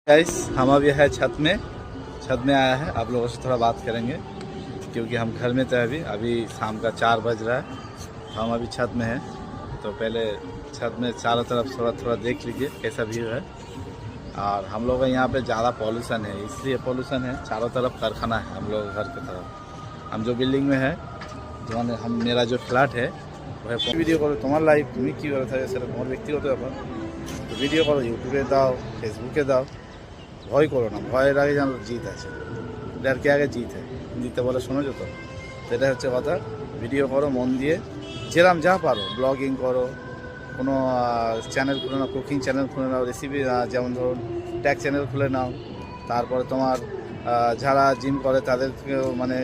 Guys हम अभी है छत में आया है। आप लोगों से थोड़ा बात करेंगे क्योंकि हम घर में थे। अभी शाम का 4 बज रहा है। हम अभी छत में हैं, तो पहले छत में चारों तरफ थोड़ा देख लीजिए कैसा व्यू है। और हम लोग यहाँ पे ज़्यादा पॉल्यूशन है, इसलिए पॉल्यूशन है, चारों तरफ कारखाना है हम लोग घर की तरफ। हम जो बिल्डिंग में है, जो मेरा जो फ्लैट है वो है। ভিডিও করো তোমার লাইফ, তুমি কীভাবে থাকে সেটা তোমার ব্যক্তিগত ব্যাপার। তো ভিডিও করো, ইউটিউবে দাও, ফেসবুকে দাও, ভয় করো না। ভয়ের আগে যেন জিত আছে, এটার কে আগে জিত হয় দিতে বলে শোনো তো। সেটা হচ্ছে কথা। ভিডিও করো মন দিয়ে, যেরাম যা পারো। ব্লগিং করো, কোনো চ্যানেল খুলে নাও, কুকিং চ্যানেল খুলে নাও, রেসিপি যেমন ধরুন ট্যাগ চ্যানেল খুলে নাও। তারপরে তোমার যারা জিম করে তাদেরকেও মানে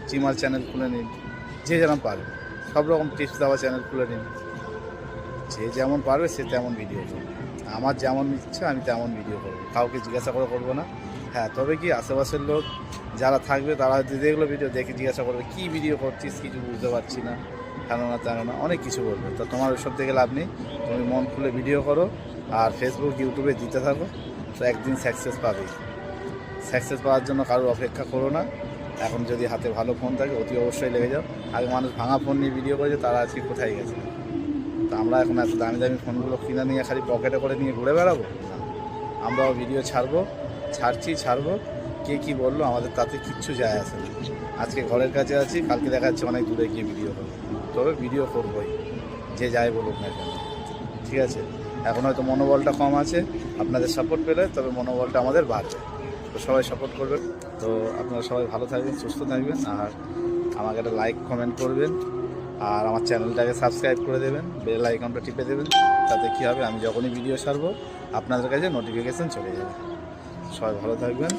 জিমার চ্যানেল খুলে নিন। যে যেরকম পারবে সব রকম টিপস দেওয়া চ্যানেল খুলে নিন। যে যেমন পারবে সে তেমন ভিডিও করবে। আমার যেমন ইচ্ছা আমি তেমন ভিডিও করবো, কাউকে জিজ্ঞাসা করে করবো না। হ্যাঁ, তবে কি আশেপাশের লোক যারা থাকবে তারা দেখলো ভিডিও দেখে জিজ্ঞাসা করবে কী ভিডিও করছিস, কিছু বুঝতে পারছি না, কেননা তেননা অনেক কিছু বলবে। তো তোমার ওসব থেকে লাভ নেই, তুমি মন খুলে ভিডিও করো আর ফেসবুক ইউটিউবে দিতে থাকো। তো একদিন সাকসেস পাবে। সাকসেস পাওয়ার জন্য কারোর অপেক্ষা করো না। এখন যদি হাতে ভালো ফোন থাকে অতি অবশ্যই লেগে যাও। আগে মানুষ ভাঙা ফোন নিয়ে ভিডিও করেছে, তারা আজকে কোথায় গেছে? তো আমরা এখন এত দামি দামি ফোনগুলো কিনে নিয়ে খালি পকেটে করে নিয়ে ঘুরে বেড়াবো না। আমরাও ভিডিও ছাড়বো। কে কী বললো আমাদের তাতে কিচ্ছু যায় আসে না। আজকে ঘরের কাছে আছি, কালকে দেখা যাচ্ছে অনেক দূরে গিয়ে ভিডিও করবো, তবে ভিডিও করবোই, যে যাই বলুক না কেন। ঠিক আছে, এখন হয়তো মনোবলটা কম আছে, আপনাদের সাপোর্ট পেলে তবে মনোবলটা আমাদের বাড়বে। তো সবাই সাপোর্ট করবেন। তো আপনারা সবাই ভালো থাকবেন, সুস্থ থাকবেন, আর আমাকে একটা লাইক কমেন্ট করবেন, আর আমার চ্যানেলটাকে সাবস্ক্রাইব করে দেবেন, বেল আইকনটা টিপে দেবেন। তাতে কী হবে, আমি যখনই ভিডিও ছাড়বো আপনাদের কাছে নোটিফিকেশান চলে যাবে। সবাই ভালো থাকবেন।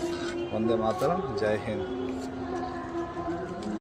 বন্দে মাতরম, জয় হিন্দ।